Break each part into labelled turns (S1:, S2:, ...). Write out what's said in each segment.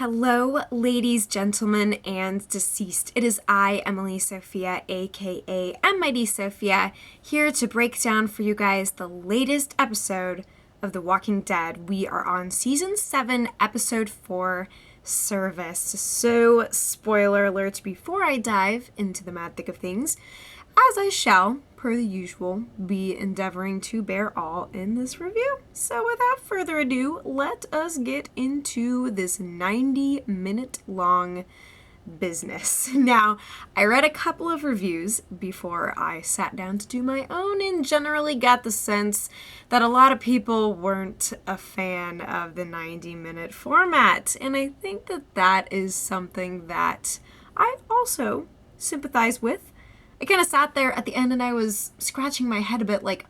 S1: Hello, ladies, gentlemen, and deceased. It is I, Emily Sophia, aka MID Sophia, here to break down for you guys the latest episode of The Walking Dead. We are on Season 7, Episode 4, Service. So, spoiler alert before I dive into the mad thick of things, as I shall, per the usual, be endeavoring to bear all in this review. So without further ado, let us get into this 90-minute long business. Now, I read a couple of reviews before I sat down to do my own and generally got the sense that a lot of people weren't a fan of the 90-minute format. And I think that that is something that I also sympathize with. I kind of sat there at the end and I was scratching my head a bit like,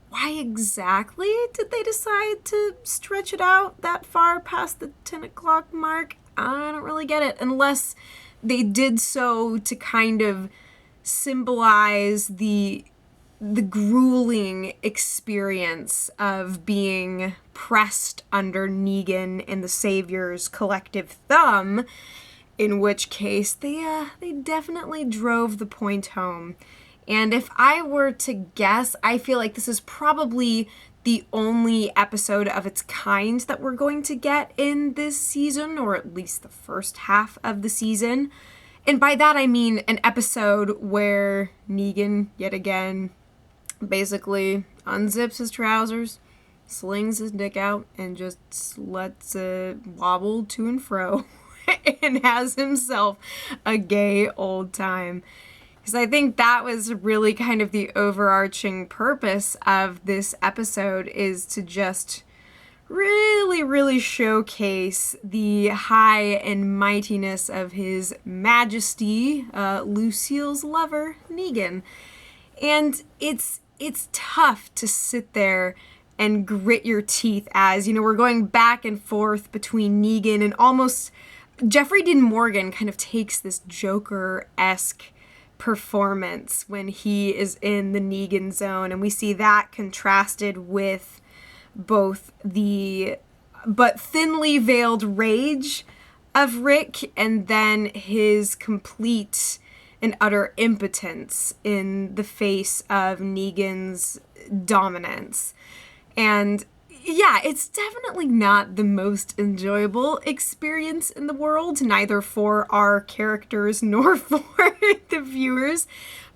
S1: why exactly did they decide to stretch it out that far past the 10 o'clock mark? I don't really get it, unless they did so to kind of symbolize the grueling experience of being pressed under Negan and the Savior's collective thumb, in which case they definitely drove the point home. And if I were to guess, I feel like this is probably the only episode of its kind that we're going to get in this season, or at least the first half of the season. And by that I mean an episode where Negan, yet again, basically unzips his trousers, slings his dick out, and just lets it wobble to and fro. And has himself a gay old time. Because I think that was really kind of the overarching purpose of this episode, is to just really showcase the high and mightiness of his majesty, Lucille's lover, Negan. And it's tough to sit there and grit your teeth as, we're going back and forth between Negan and almost Jeffrey Dean Morgan kind of takes this Joker-esque performance when he is in the Negan zone, and we see that contrasted with both the but thinly veiled rage of Rick and then his complete and utter impotence in the face of Negan's dominance. And yeah, it's definitely not the most enjoyable experience in the world, neither for our characters nor for the viewers.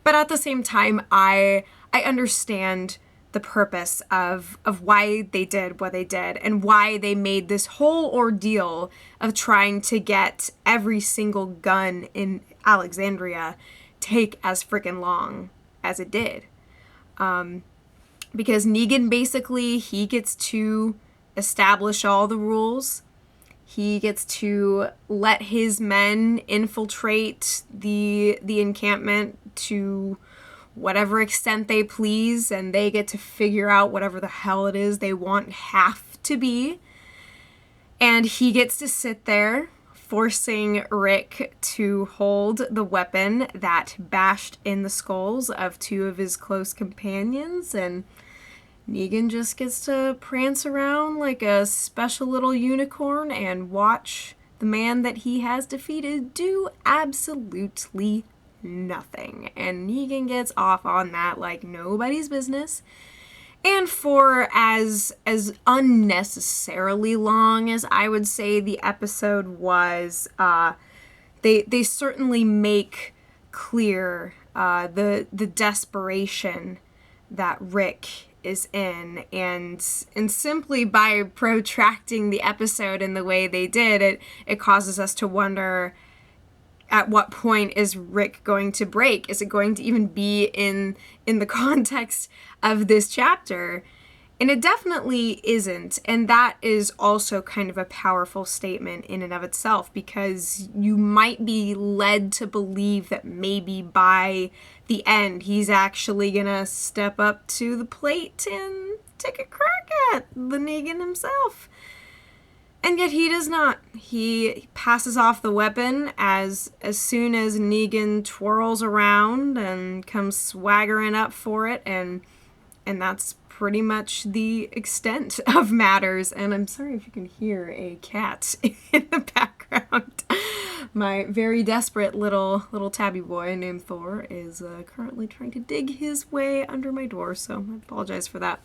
S1: But at the same time, I understand the purpose of why they did what they did and why they made this whole ordeal of trying to get every single gun in Alexandria take as freaking long as it did. Because Negan basically, he gets to establish all the rules. He gets to let his men infiltrate the encampment to whatever extent they please, and they get to figure out whatever the hell it is they want have to be. And he gets to sit there, forcing Rick to hold the weapon that bashed in the skulls of two of his close companions, and Negan just gets to prance around like a special little unicorn and watch the man that he has defeated do absolutely nothing. And Negan gets off on that like nobody's business. And for as unnecessarily long as I would say the episode was, they certainly make clear the desperation that Rick is in, and simply by protracting the episode in the way they did, it causes us to wonder, at what point is Rick going to break? Is it going to even be in the context of this chapter? And it definitely isn't. And that is also kind of a powerful statement in and of itself, because you might be led to believe that maybe by the end he's actually gonna step up to the plate and take a crack at the Negan himself. And yet he does not. He passes off the weapon as soon as Negan twirls around and comes swaggering up for it, and that's pretty much the extent of matters. And I'm sorry if you can hear a cat in the background. My very desperate little tabby boy named Thor is currently trying to dig his way under my door, so I apologize for that.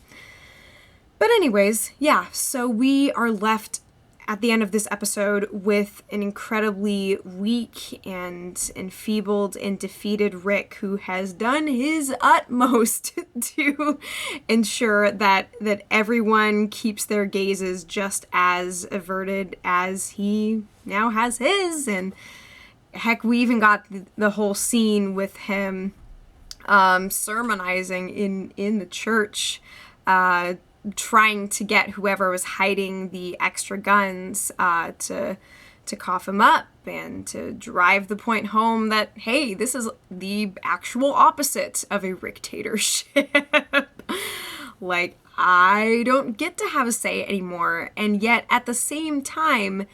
S1: But anyways, yeah, so we are left at the end of this episode with an incredibly weak and enfeebled and defeated Rick, who has done his utmost to ensure that everyone keeps their gazes just as averted as he now has his. And heck, we even got the whole scene with him sermonizing in the church, trying to get whoever was hiding the extra guns to cough him up and to drive the point home that, hey, this is the actual opposite of a dictatorship. Like, I don't get to have a say anymore. And yet, at the same time,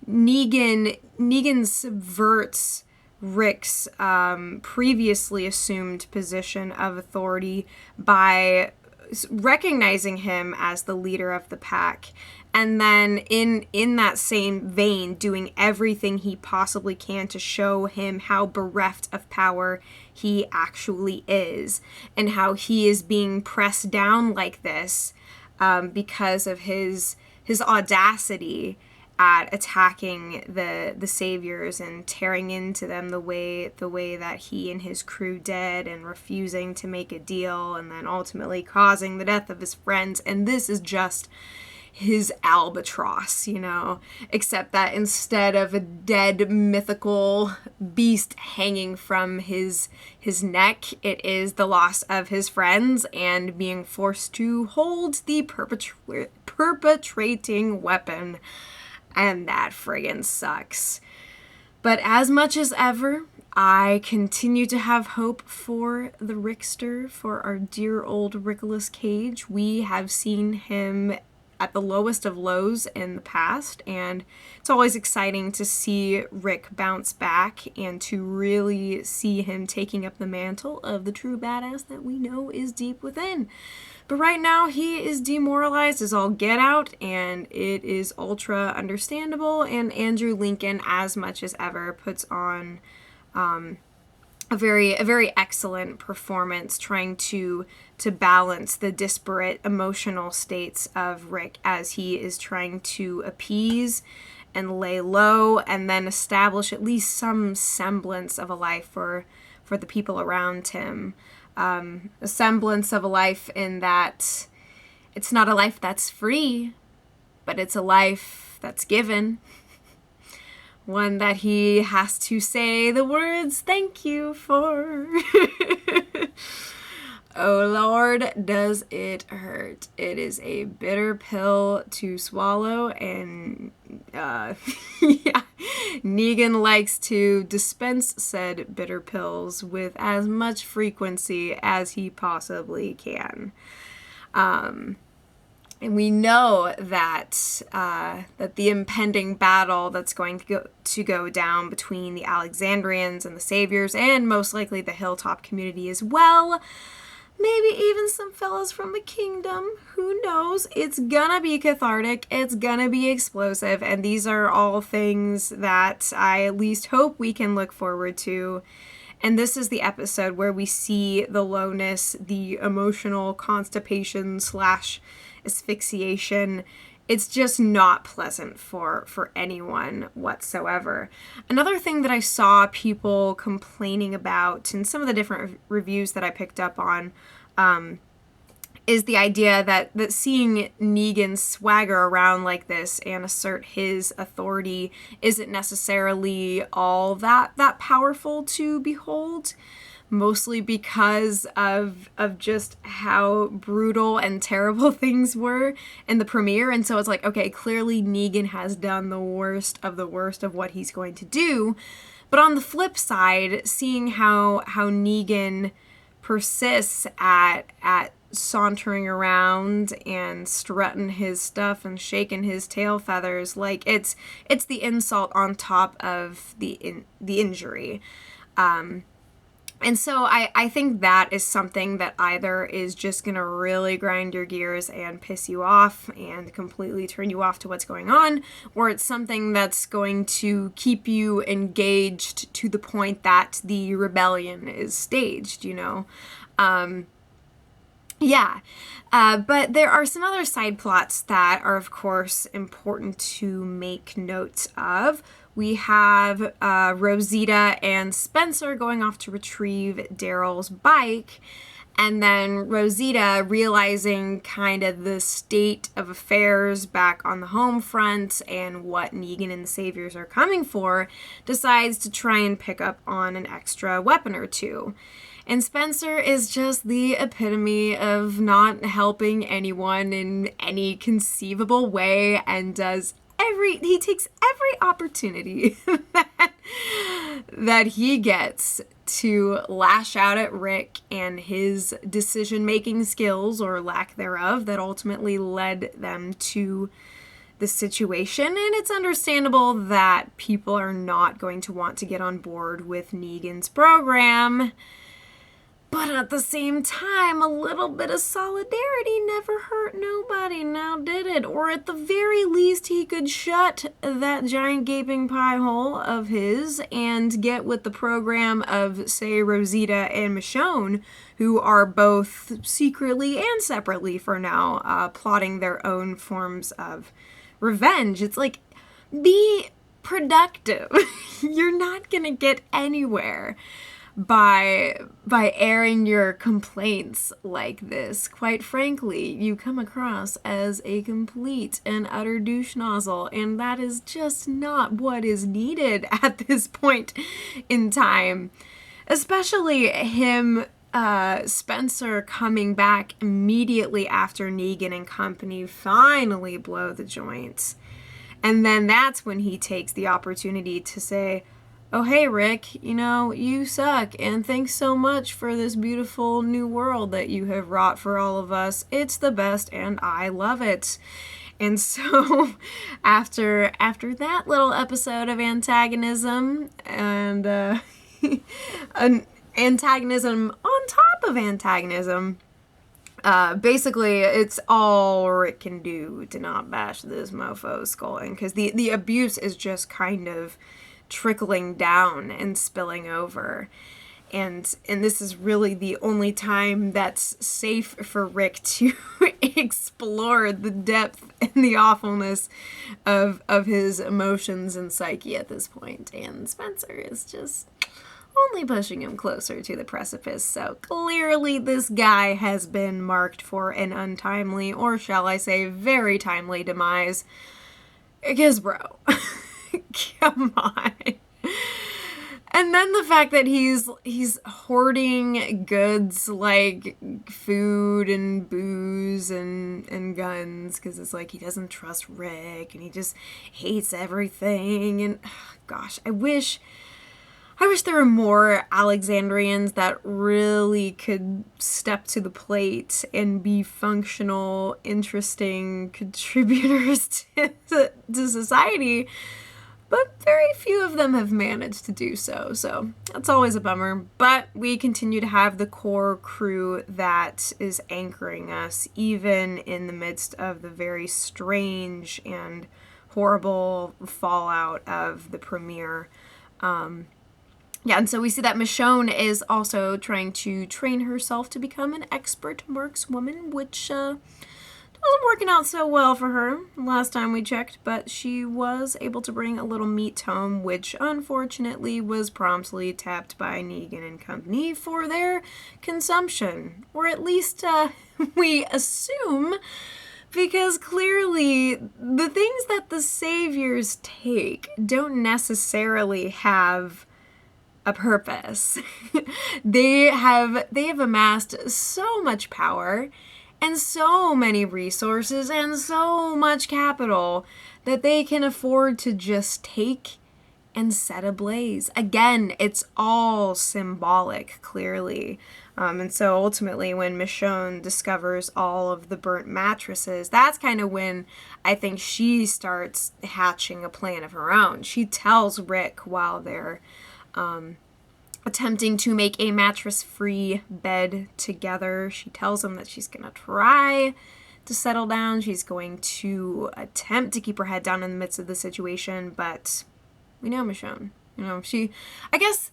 S1: Negan subverts Rick's previously assumed position of authority by recognizing him as the leader of the pack, and then in that same vein doing everything he possibly can to show him how bereft of power he actually is, and how he is being pressed down like this because of his audacity at attacking the saviors and tearing into them the way that he and his crew did, and refusing to make a deal, and then ultimately causing the death of his friends. And this is just his albatross, except that instead of a dead mythical beast hanging from his neck, it is the loss of his friends and being forced to hold the perpetrating weapon. And that friggin' sucks. But as much as ever, I continue to have hope for the Rickster, for our dear old Nicolas Cage. We have seen him at the lowest of lows in the past, and it's always exciting to see Rick bounce back and to really see him taking up the mantle of the true badass that we know is deep within. But right now, he is demoralized as all get out, and it is ultra understandable. And Andrew Lincoln, as much as ever, puts on a very excellent performance, trying to balance the disparate emotional states of Rick as he is trying to appease and lay low, and then establish at least some semblance of a life for the people around him. A semblance of a life in that it's not a life that's free, but it's a life that's given. One that he has to say the words thank you for. Oh Lord, does it hurt. It is a bitter pill to swallow, and yeah, Negan likes to dispense said bitter pills with as much frequency as he possibly can. And we know that that the impending battle that's going to go down between the Alexandrians and the Saviors, and most likely the Hilltop community as well, maybe even some fellas from the kingdom, who knows? It's gonna be cathartic, it's gonna be explosive, and these are all things that I at least hope we can look forward to. And this is the episode where we see the lowness, the emotional constipation / asphyxiation. It's just not pleasant for anyone whatsoever. Another thing that I saw people complaining about in some of the different reviews that I picked up on is the idea that seeing Negan swagger around like this and assert his authority isn't necessarily all that powerful to behold. Mostly because of just how brutal and terrible things were in the premiere. And so it's like, okay, clearly Negan has done the worst of what he's going to do. But on the flip side, seeing how Negan persists at sauntering around and strutting his stuff and shaking his tail feathers, like it's the insult on top of the injury. And so I think that is something that either is just going to really grind your gears and piss you off and completely turn you off to what's going on, or it's something that's going to keep you engaged to the point that the rebellion is staged, you know? But there are some other side plots that are, of course, important to make notes of. We have Rosita and Spencer going off to retrieve Daryl's bike, and then Rosita, realizing kind of the state of affairs back on the home front and what Negan and the Saviors are coming for, decides to try and pick up on an extra weapon or two. And Spencer is just the epitome of not helping anyone in any conceivable way, and he takes every opportunity that he gets to lash out at Rick and his decision-making skills, or lack thereof, that ultimately led them to the situation. And it's understandable that people are not going to want to get on board with Negan's program. But at the same time, a little bit of solidarity never hurt nobody, now did it? Or at the very least, he could shut that giant gaping pie hole of his and get with the program of, say, Rosita and Michonne, who are both secretly and separately for now plotting their own forms of revenge. It's like, be productive. You're not gonna get anywhere by airing your complaints like this. Quite frankly, you come across as a complete and utter douche nozzle, and that is just not what is needed at this point in time. Especially him, Spencer, coming back immediately after Negan and company finally blow the joints. And then that's when he takes the opportunity to say, oh, hey, Rick, you know, you suck, and thanks so much for this beautiful new world that you have wrought for all of us. It's the best, and I love it. And so, after that little episode of antagonism, and an antagonism on top of antagonism, basically, it's all Rick can do to not bash this mofo's skull in, because the abuse is just kind of trickling down and spilling over, and this is really the only time that's safe for Rick to explore the depth and the awfulness of his emotions and psyche at this point. And Spencer is just only pushing him closer to the precipice. So clearly this guy has been marked for an untimely, or shall I say very timely, demise. Because bro, come on. And then the fact that he's hoarding goods like food and booze and guns, because it's like he doesn't trust Rick and he just hates everything. And gosh, I wish there were more Alexandrians that really could step to the plate and be functional, interesting contributors to society. But very few of them have managed to do so. So that's always a bummer. But we continue to have the core crew that is anchoring us, even in the midst of the very strange and horrible fallout of the premiere. And so we see that Michonne is also trying to train herself to become an expert markswoman, which wasn't working out so well for her last time we checked, but she was able to bring a little meat home, which unfortunately was promptly tapped by Negan and company for their consumption. Or at least we assume, because clearly the things that the Saviors take don't necessarily have a purpose. They have amassed so much power and so many resources and so much capital that they can afford to just take and set ablaze. Again, it's all symbolic, clearly. And so ultimately when Michonne discovers all of the burnt mattresses, that's kind of when I think she starts hatching a plan of her own. She tells Rick while they're attempting to make a mattress-free bed together. She tells him that she's going to try to settle down. She's going to attempt to keep her head down in the midst of the situation, but we know Michonne. I guess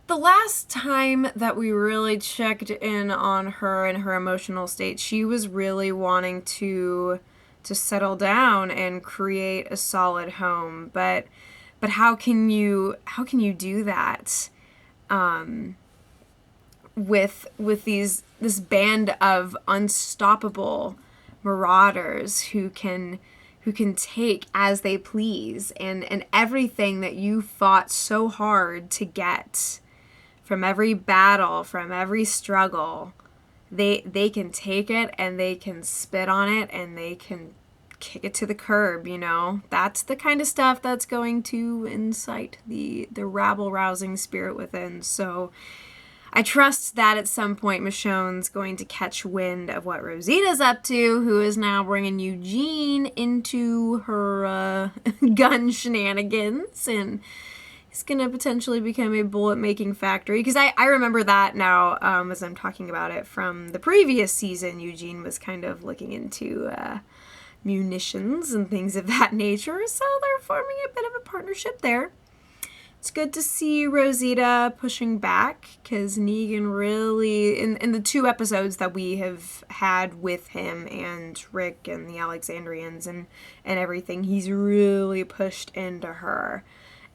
S1: the last time that we really checked in on her and her emotional state, she was really wanting to settle down and create a solid home. But how can you do that with this band of unstoppable marauders who can take as they please, and everything that you fought so hard to get, from every battle, from every struggle, they can take it and they can spit on it and they can kick it to the curb. That's the kind of stuff that's going to incite the rabble-rousing spirit within. So I trust that at some point Michonne's going to catch wind of what Rosita's up to, who is now bringing Eugene into her gun shenanigans, and he's going to potentially become a bullet-making factory. Because I remember that now, as I'm talking about it from the previous season. Eugene was kind of looking into munitions and things of that nature, so they're forming a bit of a partnership there. It's good to see Rosita pushing back, because Negan really, in the 2 episodes that we have had with him and Rick and the Alexandrians and everything, he's really pushed into her.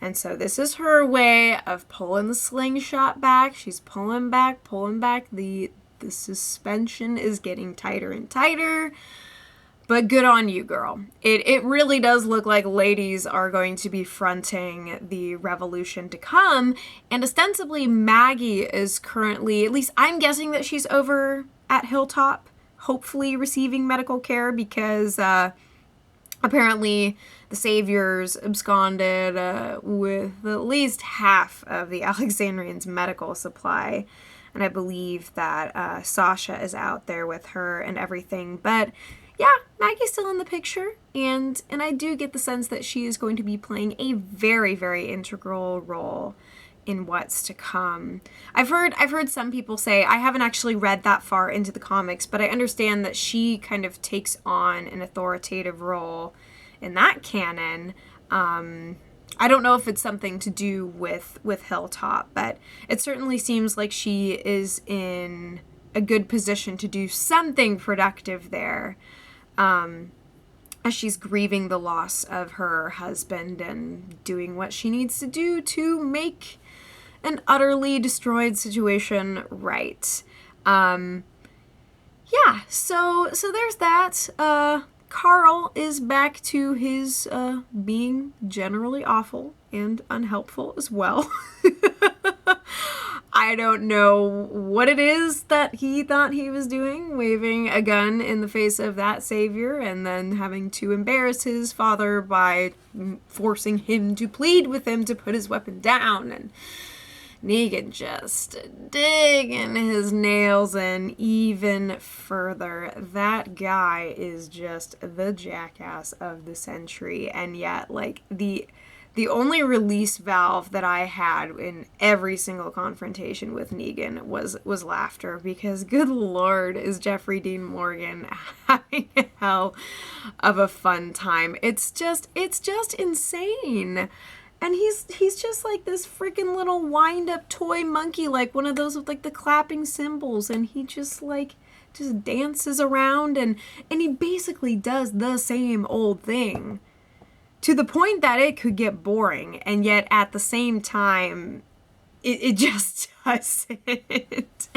S1: And so this is her way of pulling the slingshot back. She's pulling back. The suspension is getting tighter and tighter. But good on you, girl. It really does look like ladies are going to be fronting the revolution to come. And ostensibly, Maggie is currently, at least I'm guessing that she's over at Hilltop, hopefully receiving medical care, because apparently the Saviors absconded with at least half of the Alexandrians' medical supply. And I believe that Sasha is out there with her and everything. But yeah, Maggie's still in the picture, and I do get the sense that she is going to be playing a very, very integral role in what's to come. I've heard some people say, I haven't actually read that far into the comics, but I understand that she kind of takes on an authoritative role in that canon. I don't know if it's something to do with Hilltop, but it certainly seems like she is in a good position to do something productive there, as she's grieving the loss of her husband and doing what she needs to do to make an utterly destroyed situation right. Yeah, so there's that. Carl is back to his being generally awful and unhelpful as well. I don't know what it is that he thought he was doing, waving a gun in the face of that savior and then having to embarrass his father by forcing him to plead with him to put his weapon down. And Negan just digging his nails in even further. That guy is just the jackass of the century, and yet, like, the only release valve that I had in every single confrontation with Negan was laughter, because good Lord, is Jeffrey Dean Morgan having a hell of a fun time. It's just insane. And he's just like this freaking little wind-up toy monkey, like one of those with like the clapping cymbals, and he just dances around and he basically does the same old thing to the point that it could get boring, and yet at the same time it just doesn't.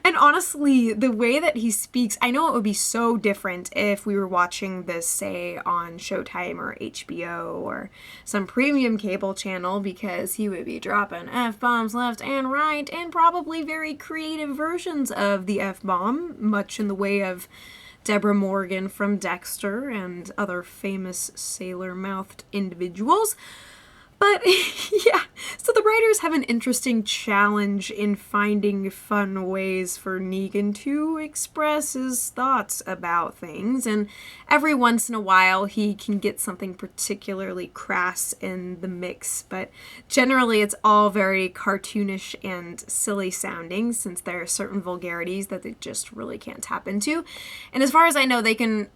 S1: And honestly, the way that he speaks, I know it would be so different if we were watching this, say, on Showtime or HBO or some premium cable channel, because he would be dropping F-bombs left and right, and probably very creative versions of the F-bomb, much in the way of Deborah Morgan from Dexter and other famous sailor-mouthed individuals. But yeah, so the writers have an interesting challenge in finding fun ways for Negan to express his thoughts about things. And every once in a while, he can get something particularly crass in the mix. But generally, it's all very cartoonish and silly sounding, since there are certain vulgarities that they just really can't tap into. And as far as I know, they can...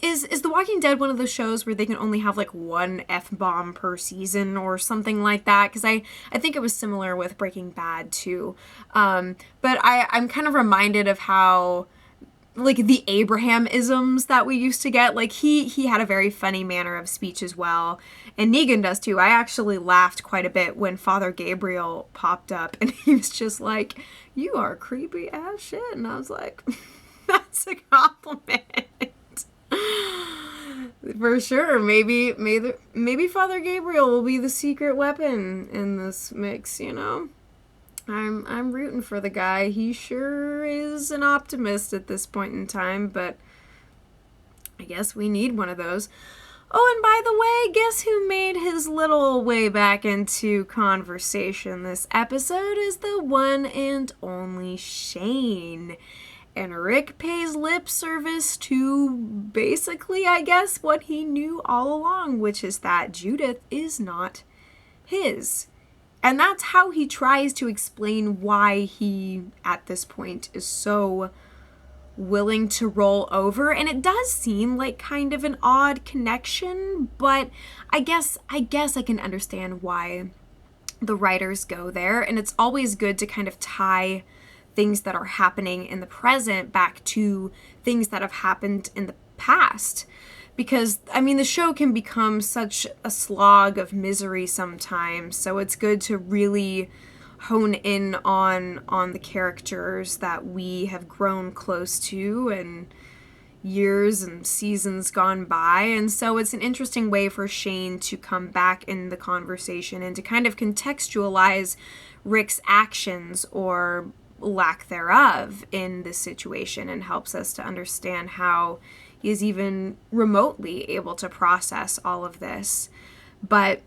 S1: Is The Walking Dead one of those shows where they can only have like one F-bomb per season or something like that? Because I think it was similar with Breaking Bad too. But I'm kind of reminded of how, like, the Abraham-isms that we used to get. Like, he had a very funny manner of speech as well. And Negan does too. I actually laughed quite a bit when Father Gabriel popped up and he was just like, "You are creepy as shit." And I was like, that's a compliment. For sure. Maybe Father Gabriel will be the secret weapon in this mix, you know? I'm rooting for the guy. He sure is an optimist at this point in time, but I guess we need one of those. Oh, and by the way, guess who made his little way back into conversation this episode is the one and only Shane. And Rick pays lip service to basically, I guess, what he knew all along, which is that Judith is not his. And that's how he tries to explain why he, at this point, is so willing to roll over. And it does seem like kind of an odd connection, but I guess I can understand why the writers go there. And it's always good to kind of tie things that are happening in the present back to things that have happened in the past. Because, I mean, the show can become such a slog of misery sometimes, so it's good to really hone in on the characters that we have grown close to and years and seasons gone by. And so it's an interesting way for Shane to come back in the conversation and to kind of contextualize Rick's actions or lack thereof in this situation, and helps us to understand how he is even remotely able to process all of this. But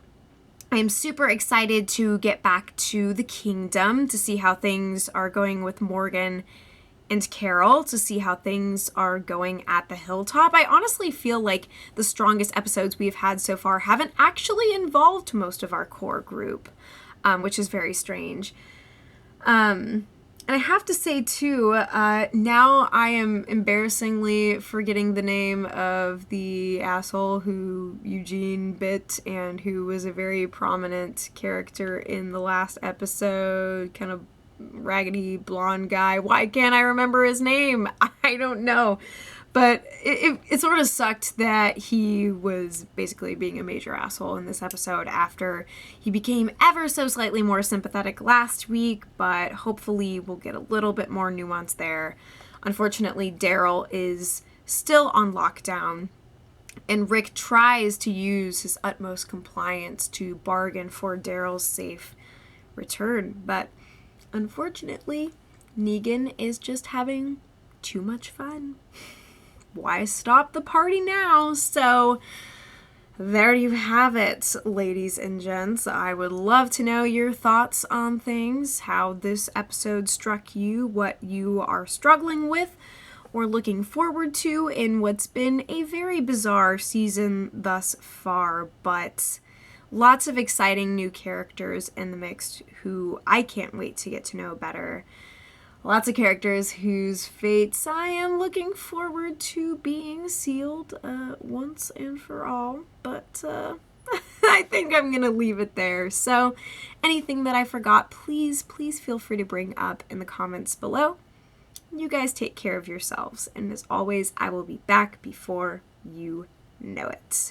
S1: I'm super excited to get back to the kingdom, to see how things are going with Morgan and Carol, to see how things are going at the hilltop. I honestly feel like the strongest episodes we've had so far haven't actually involved most of our core group, which is very strange. And I have to say, too, now I am embarrassingly forgetting the name of the asshole who Eugene bit and who was a very prominent character in the last episode, kind of raggedy blonde guy. Why can't I remember his name? I don't know. But it sort of sucked that he was basically being a major asshole in this episode after he became ever so slightly more sympathetic last week, but hopefully we'll get a little bit more nuance there. Unfortunately, Daryl is still on lockdown, and Rick tries to use his utmost compliance to bargain for Daryl's safe return, but unfortunately, Negan is just having too much fun. Why stop the party now? So there you have it, ladies and gents. I would love to know your thoughts on things, how this episode struck you, what you are struggling with or looking forward to in what's been a very bizarre season thus far, but lots of exciting new characters in the mix who I can't wait to get to know better. Lots of characters whose fates I am looking forward to being sealed once and for all. But I think I'm going to leave it there. So anything that I forgot, please feel free to bring up in the comments below. You guys take care of yourselves. And as always, I will be back before you know it.